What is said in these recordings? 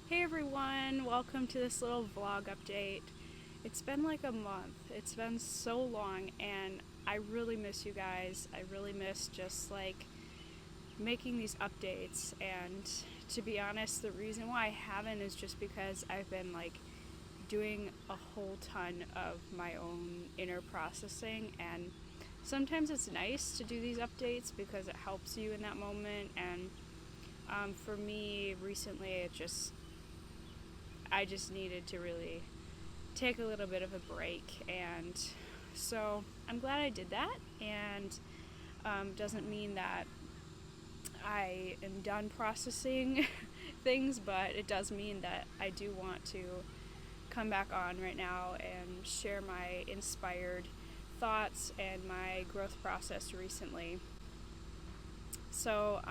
Hey everyone, welcome to this little vlog update. It's been like a month. It's been so long and I really miss you guys. I really miss just like making these updates, and to be honest, the reason why I haven't is just because I've been like doing a whole ton of my own inner processing, and sometimes it's nice to do these updates because it helps you in that moment. And for me recently, I just needed to really take a little bit of a break, and so I'm glad I did that. And doesn't mean that I am done processing things, but it does mean that I do want to come back on right now and share my inspired thoughts and my growth process recently. So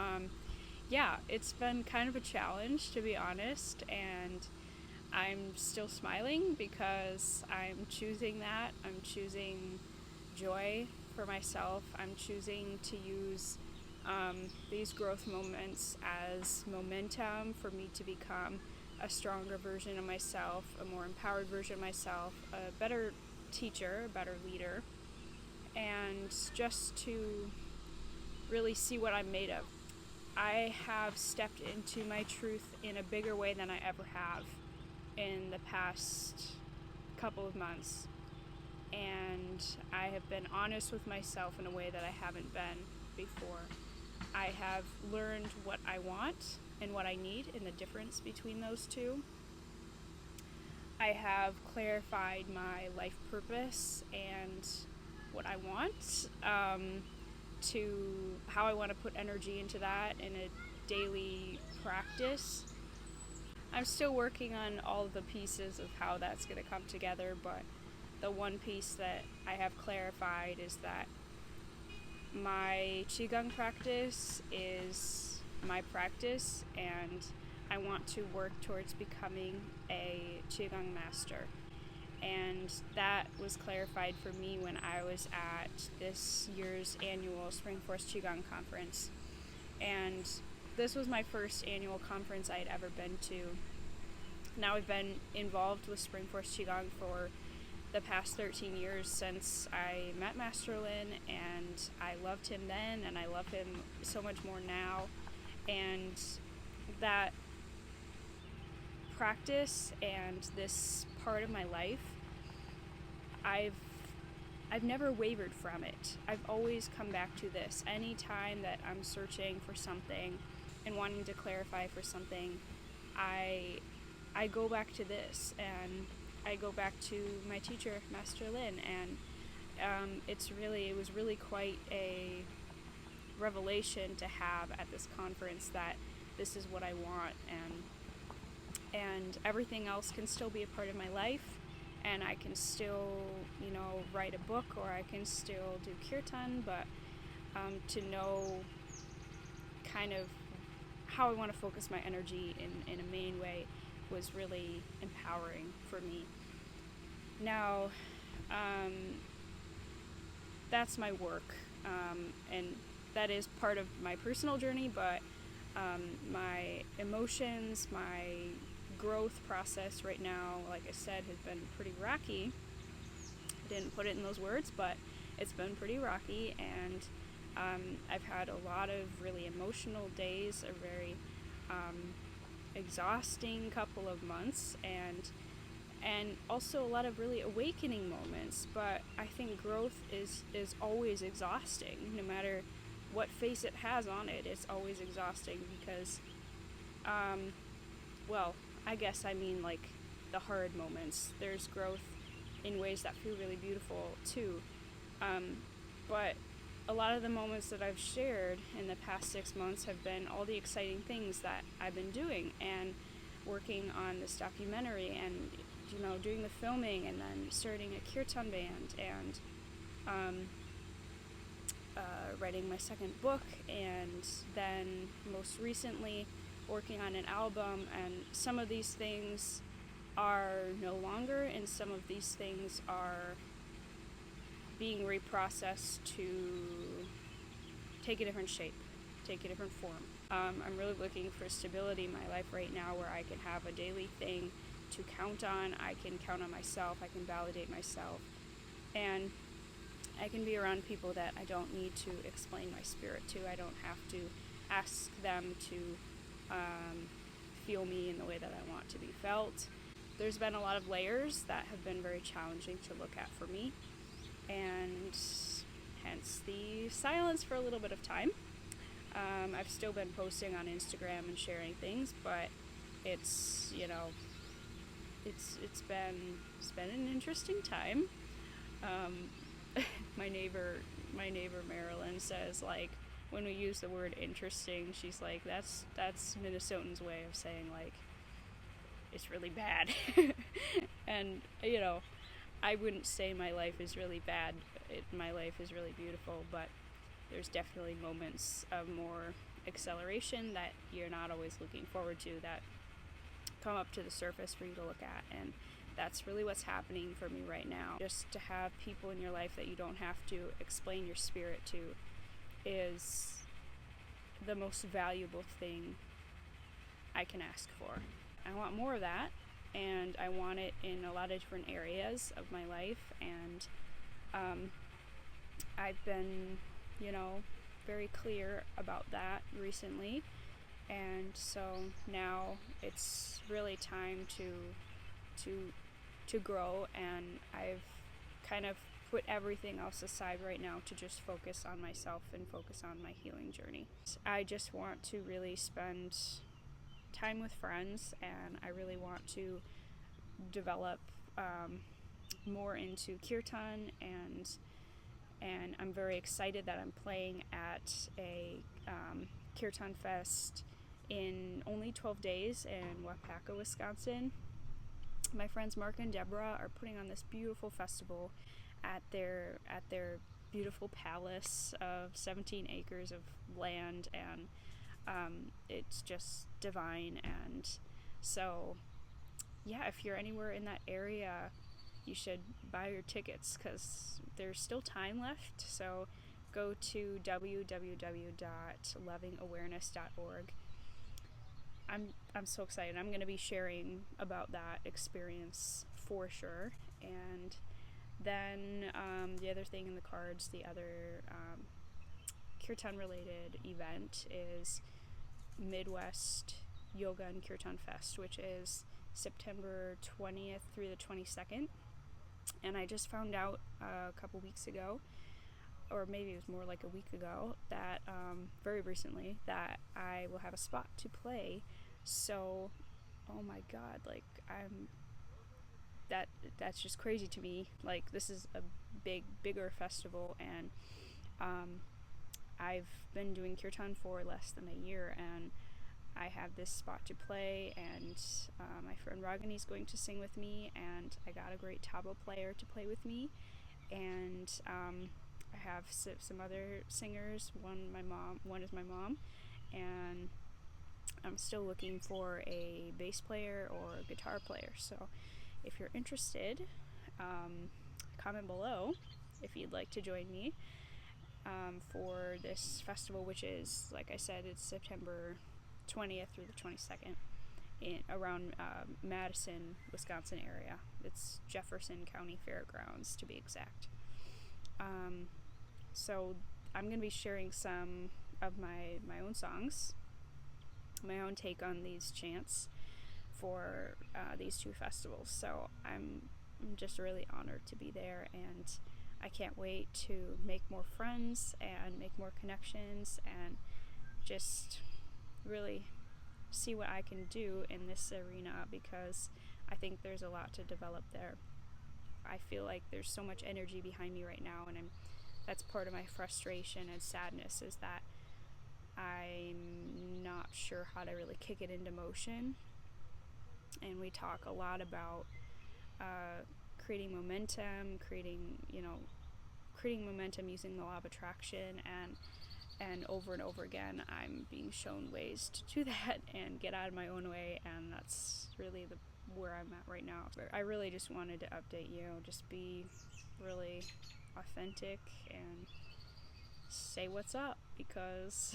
yeah, it's been kind of a challenge, to be honest, and I'm still smiling because I'm choosing that. I'm choosing joy for myself. I'm choosing to use these growth moments as momentum for me to become a stronger version of myself, a more empowered version of myself, a better teacher, a better leader, and just to really see what I'm made of. I have stepped into my truth in a bigger way than I ever have in the past couple of months, and I have been honest with myself in a way that I haven't been before. I have learned what I want and what I need and the difference between those two. I have clarified my life purpose and what I want, to how I want to put energy into that in a daily practice. I'm still working on all of the pieces of how that's going to come together, but the one piece that I have clarified is that my Qigong practice is my practice, and I want to work towards becoming a Qigong master. And that was clarified for me when I was at this year's annual Spring Force Qigong conference. And this was my first annual conference I had ever been to. Now I've been involved with Spring Force Qigong for the past 13 years since I met Master Lin, and I loved him then and I love him so much more now. And that practice and this part of my life, I've never wavered from it. I've always come back to this. Anytime that I'm searching for something and wanting to clarify for something, I go back to this, and I go back to my teacher, Master Lin, and it was really quite a revelation to have at this conference that this is what I want, and everything else can still be a part of my life, and I can still, write a book, or I can still do Kirtan, but to know kind of how I want to focus my energy in a main way was really empowering for me. Now, that's my work, and that is part of my personal journey, but my emotions, my growth process right now, like I said, has been pretty rocky. I didn't put it in those words, but it's been pretty rocky, and I've had a lot of really emotional days, a very exhausting couple of months, and also a lot of really awakening moments. But I think growth is always exhausting. No matter what face it has on it, it's always exhausting because I guess I mean like the hard moments. There's growth in ways that feel really beautiful too, but a lot of the moments that I've shared in the past 6 months have been all the exciting things that I've been doing, and working on this documentary, and doing the filming, and then starting a Kirtan band, and writing my second book, and then most recently working on an album. And some of these things are no longer, and some of these things are being reprocessed to take a different shape, take a different form. I'm really looking for stability in my life right now where I can have a daily thing to count on. I can count on myself. I can validate myself. And I can be around people that I don't need to explain my spirit to. I don't have to ask them to feel me in the way that I want to be felt. There's been a lot of layers that have been very challenging to look at for me, and hence the silence for a little bit of time. I've still been posting on Instagram and sharing things, but it's been an interesting time. My neighbor Marilyn says, like, when we use the word interesting, she's like, that's Minnesotans' way of saying, like, it's really bad. And I wouldn't say my life is really bad. My life is really beautiful, but there's definitely moments of more acceleration that you're not always looking forward to, that come up to the surface for you to look at. And that's really what's happening for me right now. Just to have people in your life that you don't have to explain your spirit to is the most valuable thing I can ask for. I want more of that, and I want it in a lot of different areas of my life. And I've been, very clear about that recently. And so now it's really time to grow, and I've kind of put everything else aside right now to just focus on myself and focus on my healing journey. I just want to really spend time with friends, and I really want to develop more into Kirtan, and I'm very excited that I'm playing at a Kirtan Fest in only 12 days in Wapaka, Wisconsin. My friends Mark and Deborah are putting on this beautiful festival at their beautiful palace of 17 acres of land, and it's just divine. And so, yeah, if you're anywhere in that area, you should buy your tickets because there's still time left. So go to www.lovingawareness.org. I'm so excited. I'm going to be sharing about that experience for sure. And then the other thing in the cards, the other Kirtan related event is Midwest Yoga and Kirtan Fest, which is September 20th through the 22nd. And I just found out a couple weeks ago, or maybe it was more like a week ago, that very recently, that I will have a spot to play. So, oh my god, like, that's just crazy to me. Like, this is a bigger festival, and I've been doing Kirtan for less than a year, and I have this spot to play, and my friend Ragini's going to sing with me, and I got a great tabla player to play with me, and I have some other singers. One is my mom, and I'm still looking for a bass player or a guitar player. So if you're interested, comment below if you'd like to join me for this festival, which is, like I said, it's September 20th through the 22nd around Madison, Wisconsin area. It's Jefferson County Fairgrounds, to be exact. So I'm going to be sharing some of my own songs, my own take on these chants for these two festivals. So I'm just really honored to be there, and I can't wait to make more friends and make more connections and just really see what I can do in this arena, because I think there's a lot to develop there. I feel like there's so much energy behind me right now, and that's part of my frustration and sadness, is that I'm not sure how to really kick it into motion. And we talk a lot about creating momentum, creating momentum using the law of attraction, and over again I'm being shown ways to do that and get out of my own way, and that's really where I'm at right now. I really just wanted to update you, just be really authentic and say what's up. because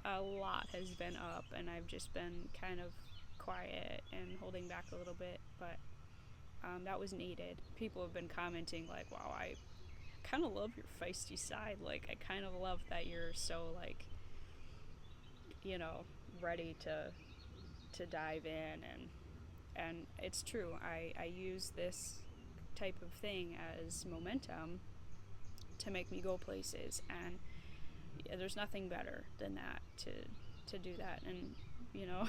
a lot has been up and I've just been kind of quiet and holding back a little bit, but that was needed. People have been commenting like, wow, I kind of love your feisty side. Like, I kind of love that you're so, like, you know, ready to dive in, and it's true. I use this type of thing as momentum to make me go places, and yeah, there's nothing better than that, to do that. And you know,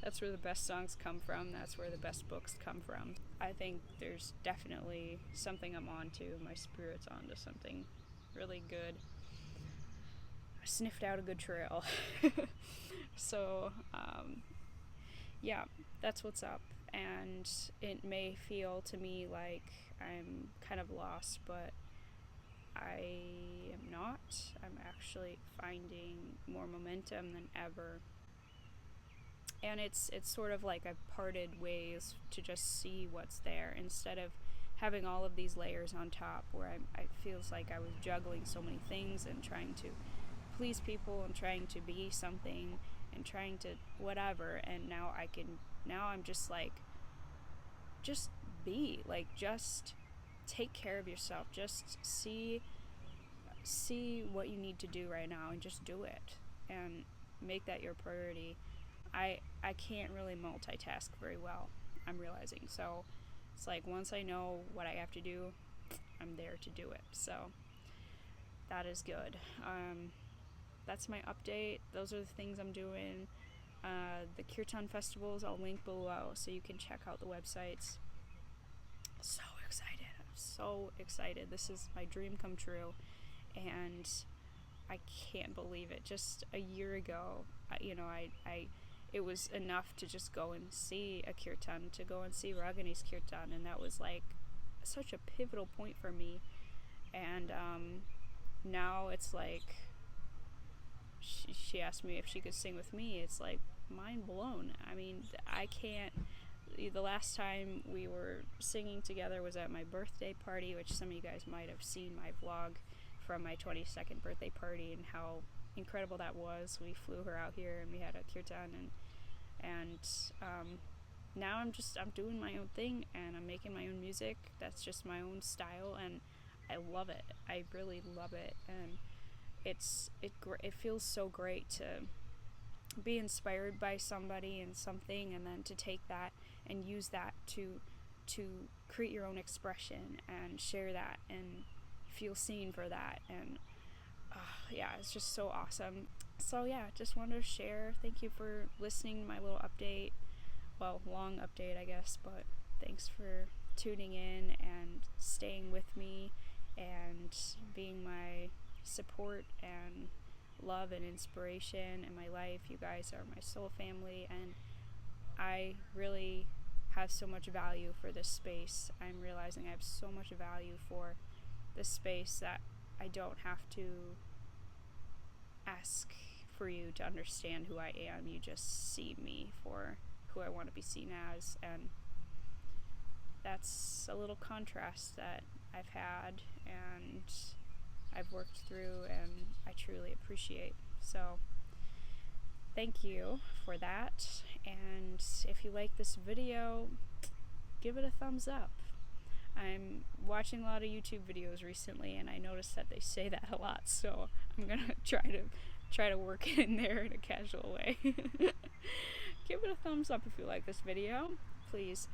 that's where the best songs come from, that's where the best books come from. I think there's definitely something I'm onto. My spirit's onto something really good. I sniffed out a good trail. So yeah, that's what's up. And it may feel to me like I'm kind of lost, but I am not. I'm actually finding more momentum than ever. And it's sort of like I've parted ways to just see what's there, instead of having all of these layers on top where I feels like I was juggling so many things and trying to please people and trying to be something and trying to whatever. And now I'm just like, just be, like, just take care of yourself. Just see what you need to do right now and just do it and make that your priority. I can't really multitask very well, I'm realizing. So it's like, once I know what I have to do, I'm there to do it. So that is good. That's my update. Those are the things I'm doing. The Kirtan festivals, I'll link below so you can check out the websites. So excited. I'm so excited. This is my dream come true, and I can't believe it. Just a year ago, it was enough to just go and see a kirtan, to go and see Ragani's kirtan, and that was like such a pivotal point for me. And now it's like, she asked me if she could sing with me. It's like mind blown. I mean, I can't. The last time we were singing together was at my birthday party, which some of you guys might have seen my vlog from my 22nd birthday party and how incredible that was. We flew her out here and we had a kirtan, and now I'm doing my own thing, and I'm making my own music. That's just my own style, and I love it. I really love it, and it feels so great to be inspired by somebody and something, and then to take that and use that to create your own expression and share that and feel seen for that. And yeah, it's just so awesome. So yeah, just wanted to share. Thank you for listening to my little update. Well, long update, I guess, but thanks for tuning in and staying with me and being my support and love and inspiration in my life. You guys are my soul family, and I really have so much value for this space. I'm realizing I have so much value for this space that I don't have to ask for you to understand who I am. You just see me for who I want to be seen as, and that's a little contrast that I've had and I've worked through, and I truly appreciate. So thank you for that, and if you like this video, give it a thumbs up. I'm watching a lot of YouTube videos recently, and I noticed that they say that a lot, so I'm gonna try to work it in there in a casual way. Give it a thumbs up if you like this video. Please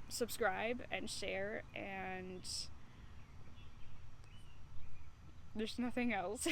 subscribe and share, and there's nothing else.